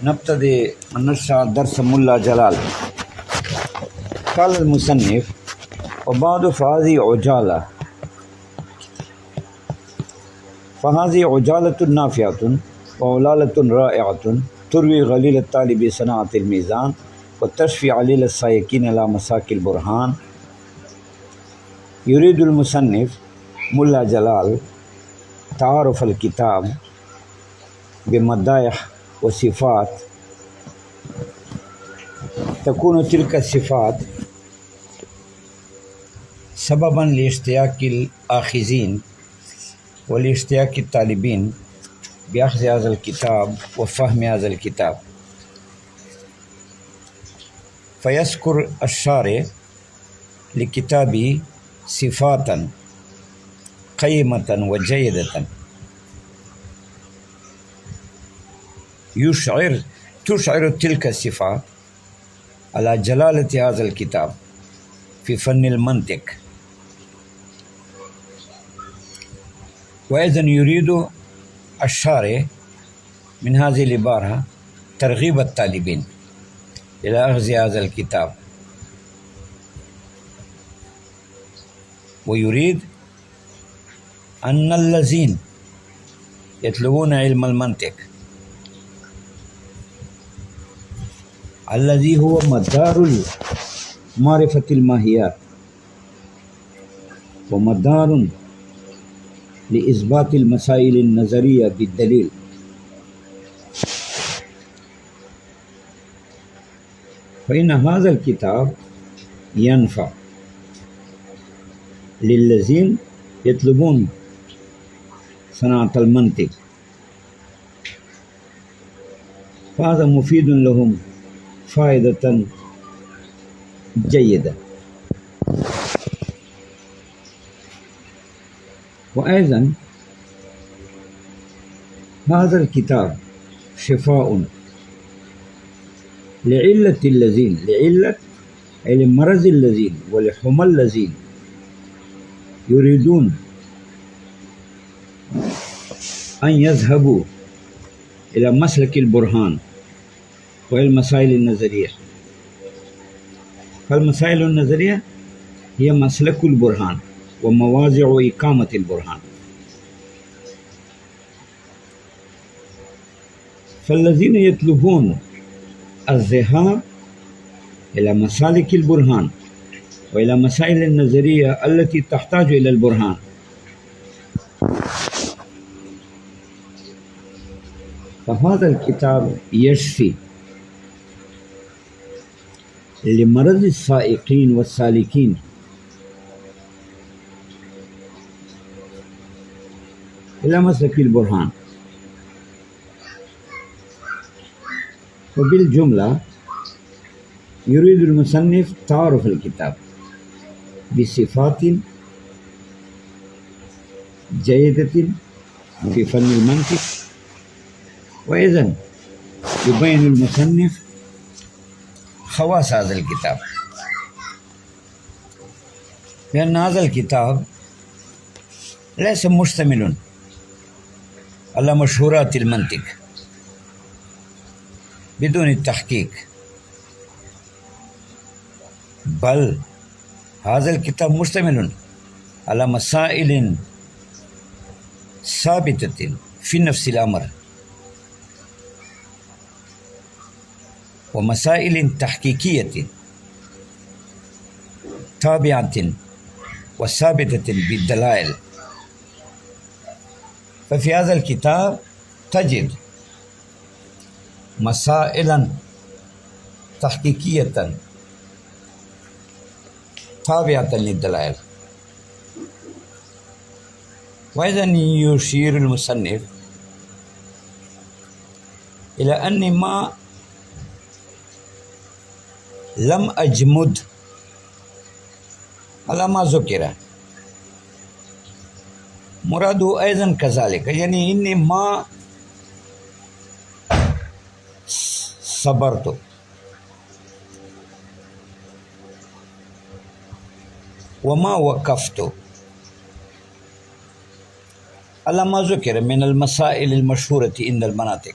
نبتدئ ونشرح درس ملا جلال. قال المصنف: وبعد فهذه عجالة نافعة وعلالة رائعة تروي غليل الطالب صناعة الميزان وتشفي عليل السائقين على مساك البرهان. يريد المصنف ملا جلال تعارف الكتاب بمدائح وصفات تكون تلك الصفات سببا لاشتياق الآخذين ولاشتياق الطالبين بأخذ هذا الكتاب وفهم هذا الكتاب. فيذكر الشارع لكتابه صفاتا قيمة وجيدة تشعر تلك الصفات على جلالة هذا الكتاب في فن المنطق. وأيضا يريد الشارع من هذه العبارة ترغيب الطالبين إلى أخذ هذا الكتاب، ويريد أن الذين يطلبون علم المنطق الذي هو مدار معرفة الماهيات ومدار لإثبات المسائل النظرية بالدليل، فإن هذا الكتاب ينفع للذين يطلبون صناعة المنطق، فهذا مفيد لهم فائدة جيدة. وأيضا هذا الكتاب شفاء لعلة أي لمرض الذين ولحمى الذين يريدون أن يذهبوا إلى مسلك البرهان والمسائل النظرية. فالمسائل النظرية هي مسلك البرهان ومواضع إقامة البرهان. فالذين يطلبون الذهاب إلى مسالك البرهان وإلى مسائل النظرية التي تحتاج إلى البرهان فهذا الكتاب يشفي لمرض السائقين والسالكين إلى مسلك البرهان. وبالجملة يريد المصنف تعرف الكتاب بصفات جيدة في فن المنطق. وإذن يبين المصنف خواص هذا الكتاب، لأن هذا الكتاب ليس مشتمل على مشهورات المنطق بدون التحقيق، بل هذا الكتاب مشتمل على مسائل ثابتة في نفس الأمر ومسائل تحقيقية تابعة وثابتة بالدلائل. ففي هذا الكتاب تجد مسائلا تحقيقية تابعة للدلائل. وإذا يشير المصنف إلى أني ما لم أجمد على ما ذكر، مراده أيضا كذلك، يعني إني ما صبرت وما وقفت على ما ذكر من المسائل المشهورة عند المناطق،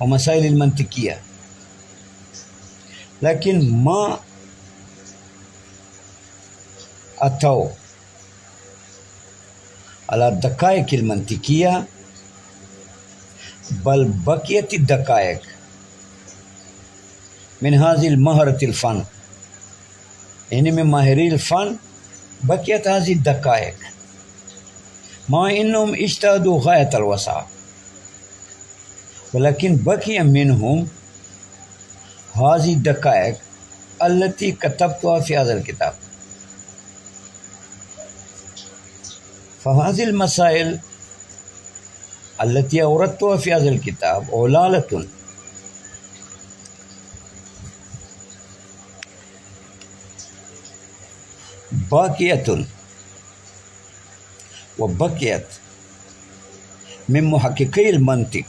ومسائل المنطقية، لكن ما أتوا على الدقائق المنطقية، بل بقيت الدقائق من هذه المهرة الفن، يعني من ماهري الفن بقيت هذه الدقائق، مع إنهم اجتهدوا غاية الوسع، ولكن بقي منهم هذه الدقائق التي كتبتها في هذا الكتاب. فهذه المسائل التي أوردتها في هذا الكتاب علالة باقية وبقيت من محققي المنطق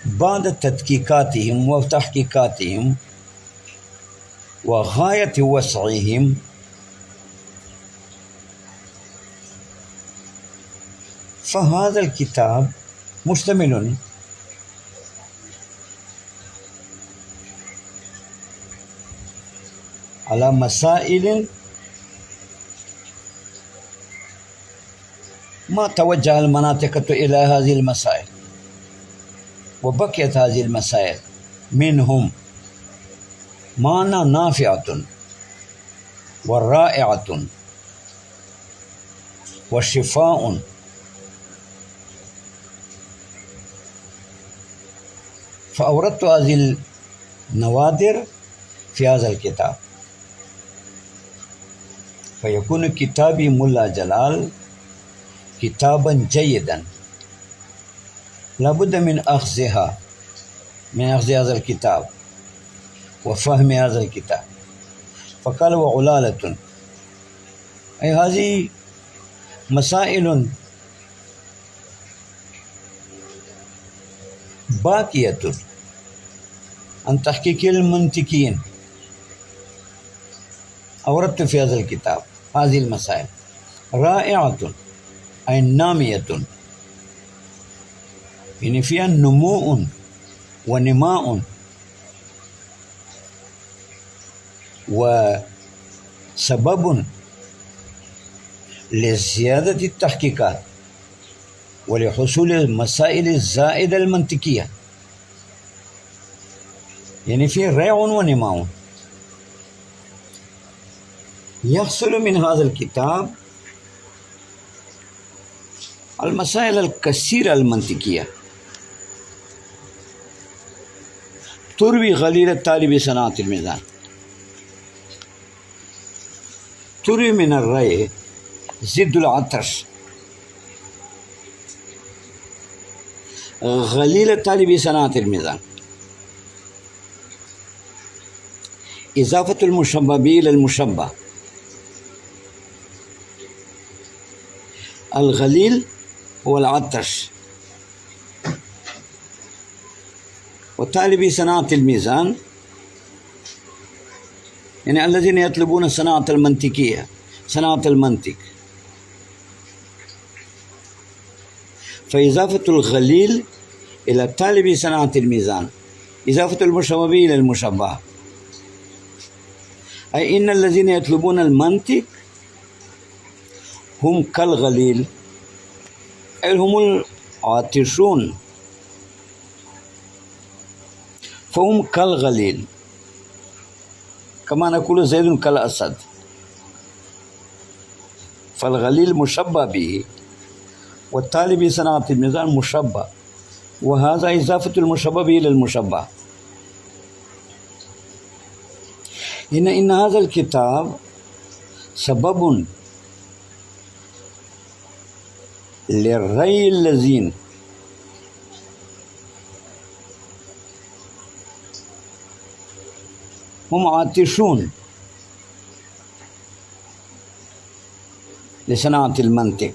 بعد تدقيقاتهم وتحقيقاتهم وغاية وسعهم، فهذا الكتاب مشتمل على مسائل ما توجه المناطق إلى هذه المسائل، وبقيت هذه المسائل منهم معنى نافعة ورائعة وشفاء، فأوردت هذه النوادر في هذا الكتاب، فيكون كتابي ملا جلال كتابا جيدا لابد من أخذها، من أخذ هذا الكتاب وفهم هذا الكتاب. فقال وعلالة، أي هذه مسائل باقية عن تحقيق المنطقيين، أوردت في هذا الكتاب هذه المسائل رائعة أي نامية، يعني فيها نمو ونماء وسبب لزيادة التحقيقات ولحصول المسائل الزائدة المنطقية، يعني فيه ريع ونماء. يحصل من هذا الكتاب المسائل الكثيرة المنطقية تروي غليل الطالب صناعة الميزان، تروي من الري ضد العطش، غليل الطالب صناعة الميزان، إضافة المشبه به إلى المشبه. الغليل هو العطش، وطالبي صناعة الميزان يعني الذين يطلبون صناعة المنطقية، صناعة المنطق. فإضافة الغليل إلى طالبي صناعة الميزان إضافة المشبه به إلى المشبه، أي إن الذين يطلبون المنطق هم كالغليل، أي هم العاطشون، فهم كالغليل، كما نقول زيد كالأسد. فالغليل مشبه به والطالب صناعة الميزان مشبه، وهذا إضافة المشبه به إلى المشبه. إن هذا الكتاب سبب للري الذين هم عاطشون لصناعة المنطق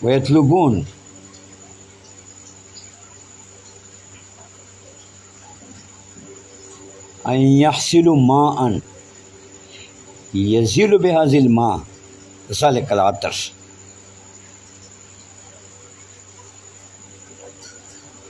ويطلبون أن يحصلوا ماء يزيل بهذا الماء ذلك العطش.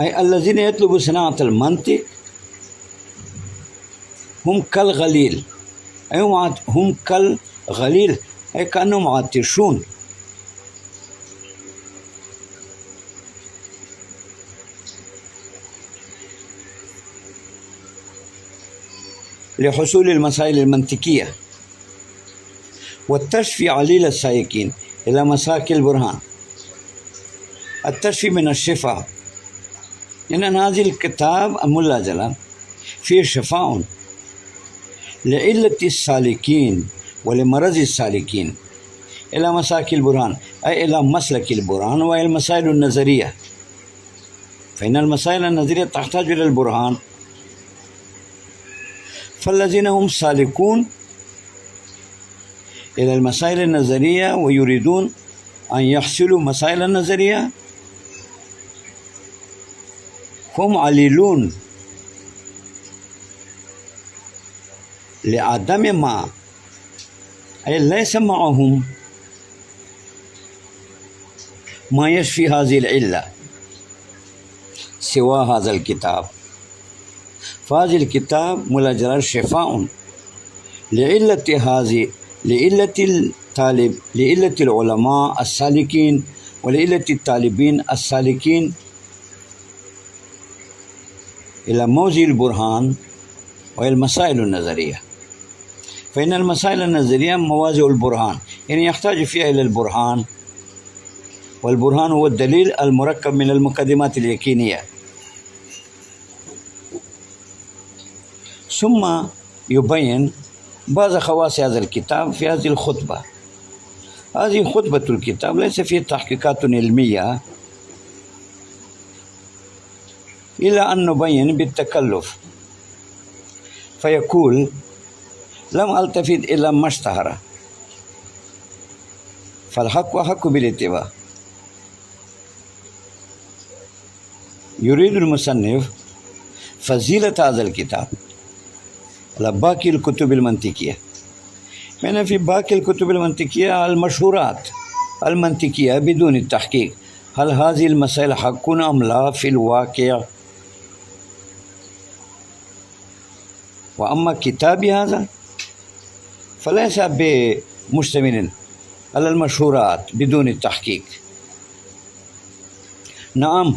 أي الذين يطلبوا صناعة المنطق هم كالغليل أي هم كالغليل أي كأنهم عاطشون لحصول المسائل المنطقية والتشفي عليل السائقين إلى مساك البرهان. التشفي من الشفاء إن هذه الكتاب الملازلة فيه شفاء لعلة السالكين ولمرض السالكين إلى مساك البرهان أي إلى مسلك البرهان وهي المسائل النظرية، فإن المسائل النظرية تحتاج إلى البرهان. فالذين هم سالكون إلى المسائل النظرية ويريدون أن يحصلوا مسائل النظرية هم عليلون لعدم ما أي ليس معهم ما يشفي هذه العلة سوى هذا الكتاب. فهذا الكتاب ملجل شفاء لعلة العلماء السالكين ولعلة الطالبين السالكين إلى موضع البرهان وهي المسائل النظرية. فإن المسائل النظرية مواضع البرهان يعني يحتاج فيها إلى البرهان، والبرهان هو الدليل المركب من المقدمات اليقينية. ثم يبين بعض خواص هذا الكتاب في هذه الخطبة. هذه خطبة الكتاب ليس فيه تحقيقات علمية إلى أن نبين بالتكلف، فيقول لم ألتفت إلى ما اشتهر فالحق أحق بالاتباع. يريد المصنف فضيلة هذا الكتاب على باقي الكتب المنطقية. من في باقي الكتب المنطقية المشهورات المنطقية بدون التحقيق هل هذه المسائل حق أم لا في الواقع. وأما كتابي هذا فليس بمشتمل على المشهورات بدون التحقيق. نعم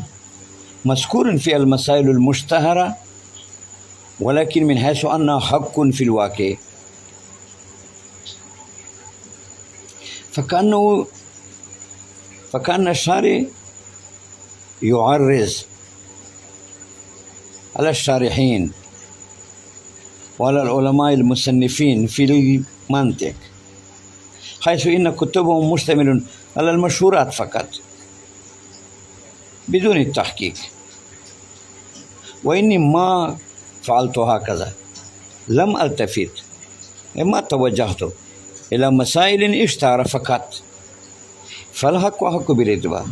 مذكور في المسائل المشتهرة ولكن من حيث أنها حق في الواقع، فكأن الشارع يعرض على الشارحين وعلى العلماء المصنفين في المنطق، حيث إن كتبهم مشتمل على المشهورات فقط بدون التحقيق. وإني ما فعلت هكذا، لم ألتفت ما توجهت إلى مسائل اشتهر فقط، فالحق حق بالاتباع.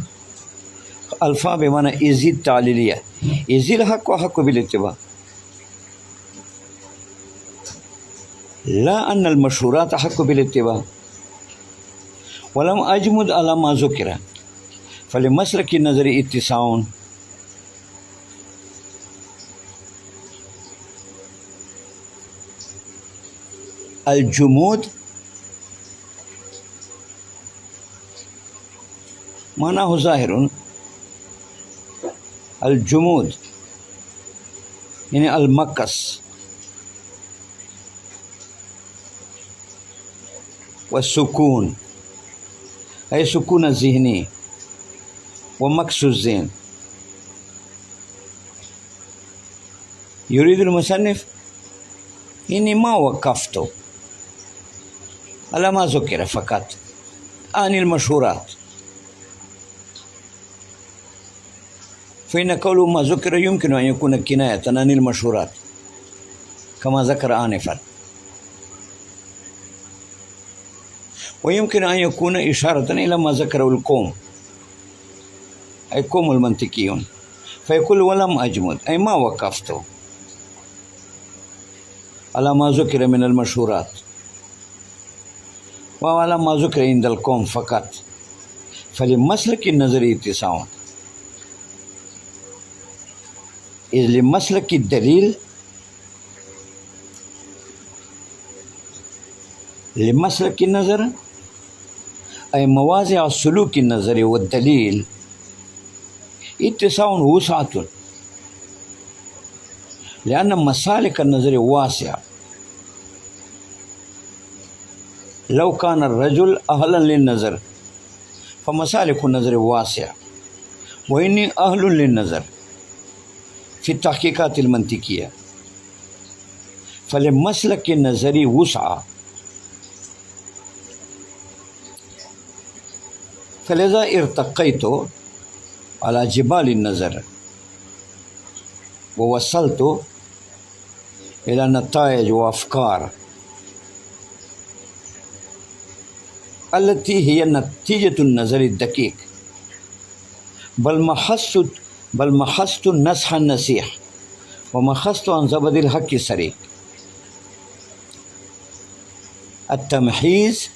الفاء بمعنى إزيد تعليلية، إزيد الحق حق بالاتباع، لا أن المشهورات حق بالاتباع. ولم أجمد على ما ذكر فلمسلك النظر اتساع. الجمود معناه ظاهر، الجمود يعني المكس، والسكون أي سكون الذهني ومكس الذهن. يريد المصنف إني ما وقفت على ما ذكر فقط عن المشهورات، فإن قوله ما ذكر يمكن أن يكون كناية عن المشهورات كما ذكر آنفا، ويمكن أن يكون إشارة إلى ما ذكره القوم، أي قوم المنطقيون، فيقول ولم أجمد أي ما وقفت على ما ذكر من المشهورات وعلى ما ذكر عند القوم فقط، فلمسلك النظر اتساع، إذ لمسلك الدليل لمسلك النظر أي مواضع السلوك النظري والدليل اتساع وسعة، لأن مسالك النظر واسعة. لو كان الرجل أهلا للنظر فمسالك النظر واسعة، وإني أهل للنظر في التحقيقات المنطقية، فلمسلك النظري وسعة، فلذا ارتقيت على جبال النظر ووصلت إلى نتائج وأفكار التي هي نتيجة النظر الدقيق، بل محست النصح النصيح ومخست عن زبد الحق السريع. التمحيز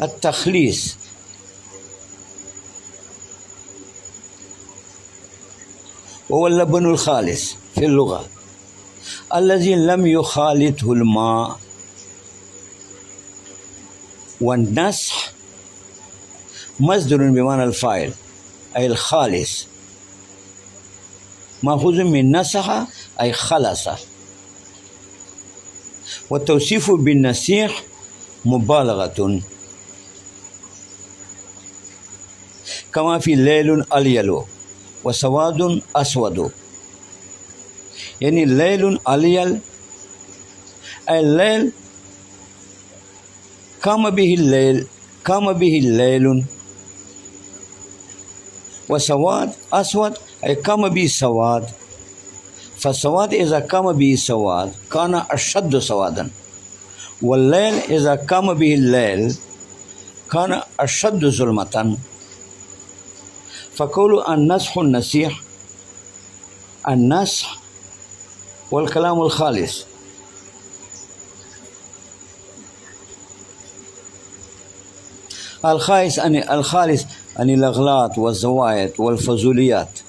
التخليص وهو اللبن الخالص في اللغة الذي لم يخالطه الماء، والنصح مصدر بمعنى الفاعل أي الخالص، مأخوذ من نصح أي خلص، والتوصيف بالنصيح مبالغة، كما في ليل أليل وسواد أسود، يعني ليل أليل أي الليل قام به الليل، وسواد أسود أي قام به السواد، فالسواد إذا قام به السواد كان أشد سوادا، والليل إذا قام به الليل كان أشد ظلمة. فقول النصح النصيح النصح والكلام الخالص، الخالص عن الأغلاط والزوائد والفضوليات،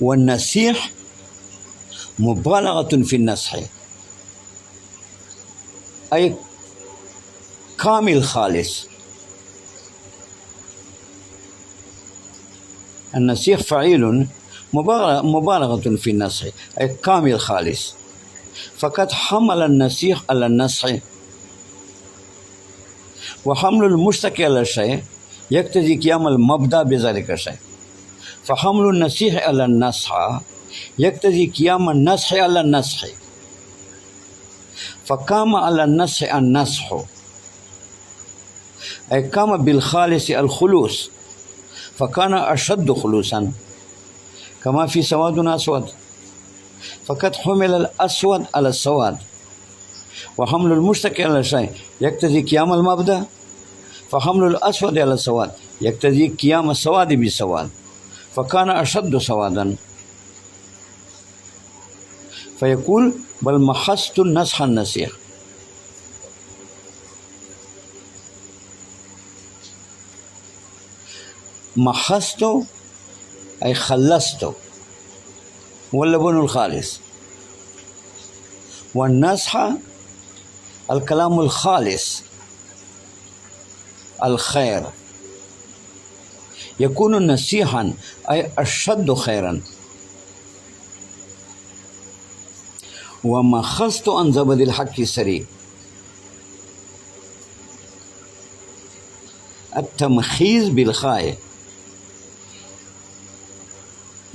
والنصيح مبالغة في النصح أي كامل خالص. النصيح فعيل مبالغة في النصح أي كامل خالص، فقد حمل النصيح على النصح، وحمل المشتكي على الشيء يقتضي قيام المبدأ بذلك الشيء، فحمل النصيح على النصح يقتضي قيام النصح على النصح، فقام على النصح النصح أي قام بالخالص الخلوص، فكان أشد خلوصا، كما في سواد أسود، فقد حمل الأسود على السواد، وحمل المشتكي على الشيء يقتضي قيام المبدأ، فحمل الأسود على السواد يقتضي قيام السواد بالسواد، فكان أشد سوادا. فيقول بل محست النصح النصيح، محست أي خلصت، واللبن الخالص، والنصح الكلام الخالص الخير، يكون نصيحا أي أشد خيرا. ومخست عن زبد الحق السريع، التمخيز بالخاء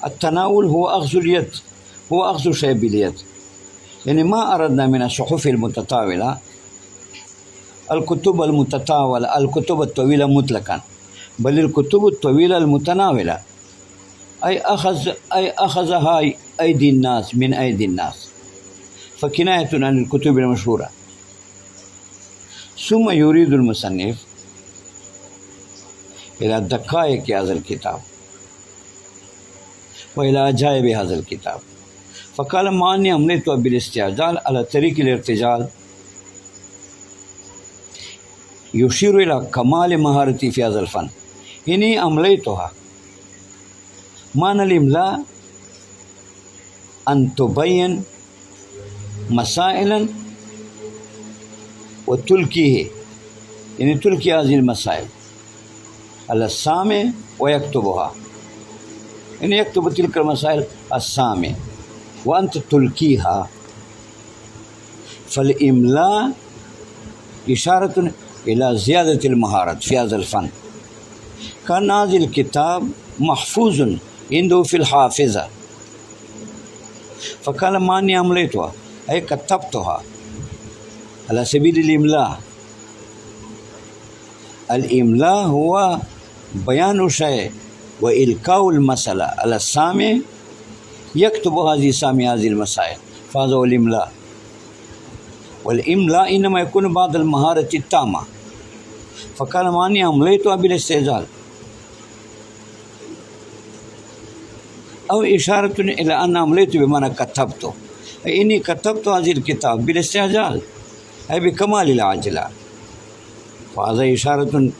التناول هو أخذ اليد، هو أخذ شيء باليد، يعني ما أردنا من الصحف المتطاولة الكتب المتطاولة الكتب الطويلة مطلقا، بل الكتب الطويلة المتناولة أي أخذها أيدي الناس من أيدي الناس، فكناية عن الكتب المشهورة. ثم يريد المصنف إلى دقائق هذا الكتاب وإلى عجائب هذا الكتاب، فقال ما أني أمليت بالاستعجال على طريق الارتجال يشير إلى كمال مهارتي في هذا الفن، إني أمليتها. معنى الإملاء أن تبين مسائلا وتلقيه، يعني تلقي هذه المسائل على السامع ويكتبها، يعني يكتب تلك المسائل السامع وأنت تلقيها. فالإملاء إشارة إلى زيادة المهارات في هذا الفن. كان هذا الكتاب محفوظ عنده في الحافظة، فقال ما أني أمليتها أي كتبتها على سبيل الإملاء. الإملاء هو بيان شيء وإلقاء المسألة على السامع يكتب هذه السامع هذه المسائل، فهذا هو الإملاء. والإملاء إنما يكون بعد المهارة التامة فقال ماني أمليتها بالاستعجال أو إشارة إلى أن أمليت بمعنى كتبته، أي إني كتبت هذه الكتاب بالاستعجال أي بكمال العجلة، فهذا إشارة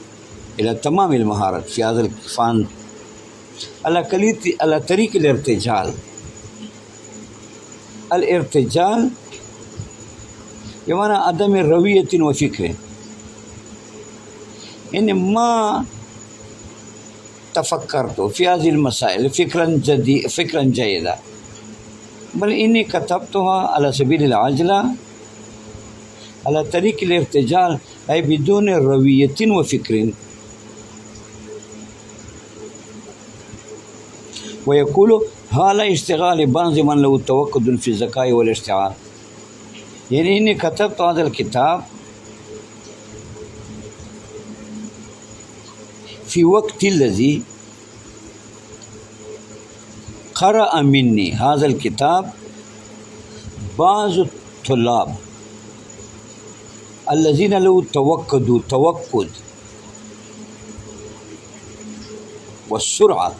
إلى تمام المهارة في هذا الفن على طريق الارتجال. الارتجال بمعنى عدم روية وفكر، إني ما تفكرت في هذه المسائل فكرا جيدا، بل إني كتبتها على سبيل العجلة على طريق الارتجال أي بدون روية وفكر. ويقول هذا اشتغال بعض من له توقد في الذكاء والاشتغال، يعني إني كتبت هذا الكتاب في وقت الذي قرأ مني هذا الكتاب بعض الطلاب الذين له توقد والسرعة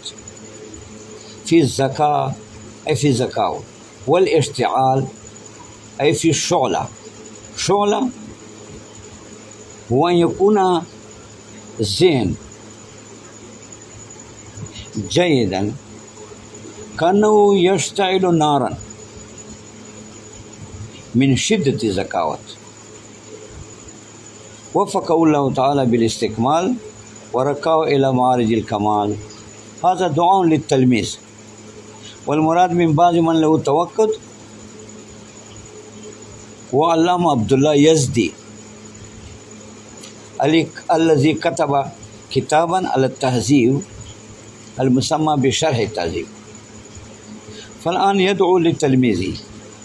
في الذكاء أي في الذكاء والاشتعال أي في الشعلة. شعلة هو أن يكون الذهن جيدا كأنه يشتعل نارا من شدة الذكاوة. وفقه الله تعالى بالاستكمال ورقاه إلى معارج الكمال. هذا دعاء للتلميذ، والمراد من بعض من له توقد وعلامة عبد الله يزدي الذي كتب كتابا على التهذيب المسمى بشرح التهذيب، فالآن يدعو لتلميذه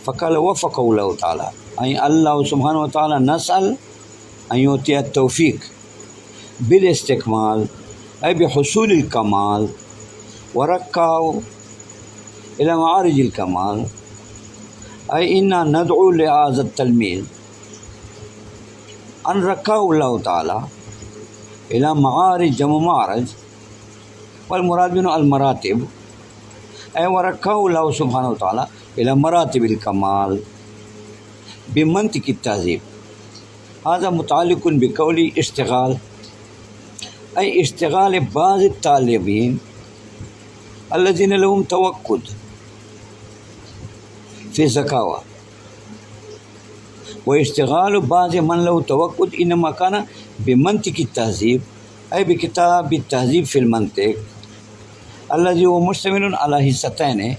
فقال وفقه الله تعالى، أي الله سبحانه وتعالى نسأل أن يؤتي التوفيق بالاستكمال أي بحصول الكمال ورقاه إلى معارج الكمال، أي إنا ندعو لهذا التلميذ أن رقاه الله تعالى إلى معارج جمع معرج، والمراد منه المراتب، أي ورقاه الله سبحانه وتعالى إلى مراتب الكمال بمنطق التهذيب. هذا متعلق بقول اشتغال، أي اشتغال بعض الطالبين الذين لهم توقد في الذكاوة، واشتغال بعض من له توقد إنما كان بمنطق التهذيب أي بكتاب التهذيب في المنطق الذي هو مشتمل على حصتين،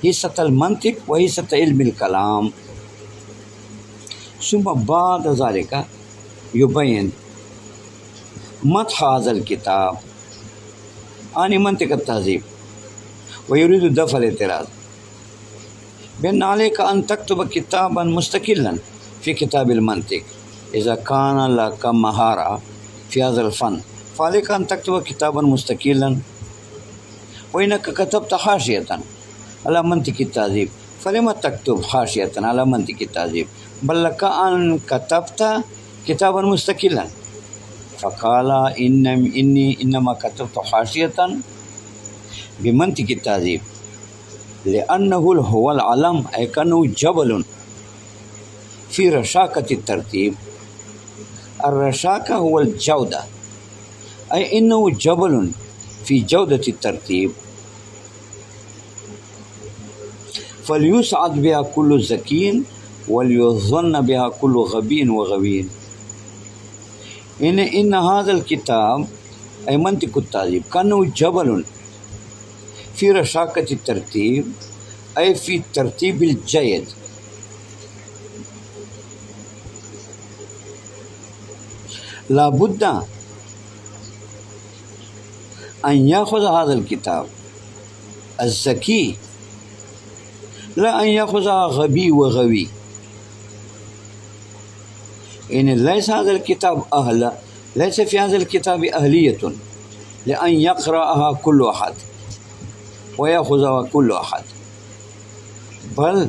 حصة المنطق وحصة علم الكلام. ثم بعد ذلك يبين مدح هذا الكتاب عن منطق التهذيب ويريد دفع الاعتراض بأن عليك أن تكتب كتابا مستقلا في كتاب المنطق. إذا كان لك مهارة في هذا الفن فعليك أن تكتب كتابا مستقلا، وإنك كتبت حاشية على منطق التهذيب فلما تكتب حاشية على منطق التهذيب، بل لك أن كتبت كتابا مستقلا. فقال إني إنما كتبت حاشية بمنطق التهذيب لأنه هو العلم، أي كأنه جبل في رشاقة الترتيب. الرشاقة هو الجودة، أي إنه جبل في جودة الترتيب، فليسعد بها كل ذكي وليظن بها كل غبي وغبي. إن هذا الكتاب أي منطق التهذيب كأنه جبل في رشاقة الترتيب أي في الترتيب الجيد. لابد أن يأخذ هذا الكتاب الذكي، لا أن يأخذ غبي وغوي. إن ليس هذا الكتاب ليس في هذا الكتاب أهلية لأن يقرأها كل أحد ويأخذها كل أحد، بل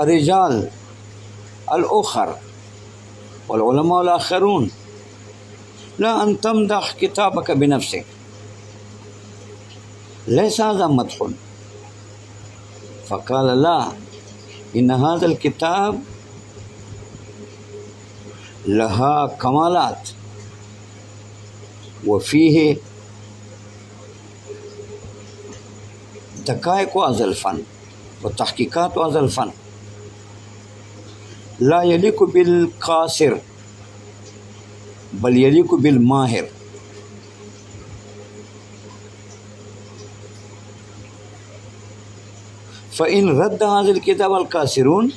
الرجال الأخر والعلماء الآخرون لا أن تمدح كتابك بنفسك ليس هذا مدح فقال لا إن هذا الكتاب لها كمالات وفيه دقائق هذا الفن وتحقيقات هذا الفن لا يليق بالقاصر بل يليق بالماهر فإن رد هذا الكتاب القاصرون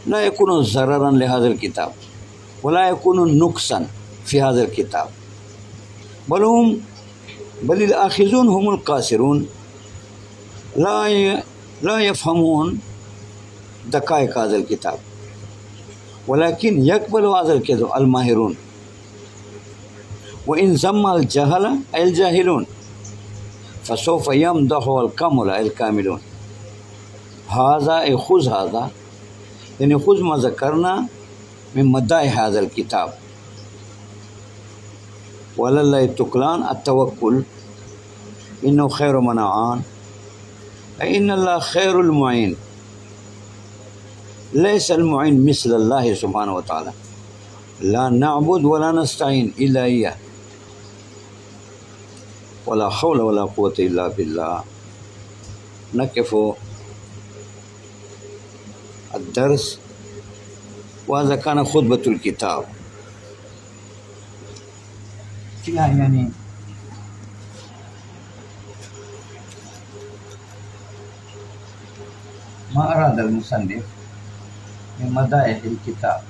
لا يكون ضررا لهذا الكتاب ولا يكون نقصا في هذا الكتاب بل الآخذون هم القاصرون لا يفهمون دقائق هذا الكتاب ولكن يقبل هذا الكتاب الماهرون وإن ذم الجهل أي الجاهلون فسوف يمدح الكمل أي الكاملون هذا أي خذ هذا يعني خذ ما ذكرنا من مدائح هذا الكتاب ولله التكلان التوكل إنه خير من أعان أي إن الله خير المعين ليس المعين مثل الله سبحانه وتعالى لا نعبد ولا نستعين إلا إياه ولا حول ولا قوة إلا بالله. نقف الدرس وهذا كان خطبة الكتاب. يعني ما أراد المصنف من مدائح الكتاب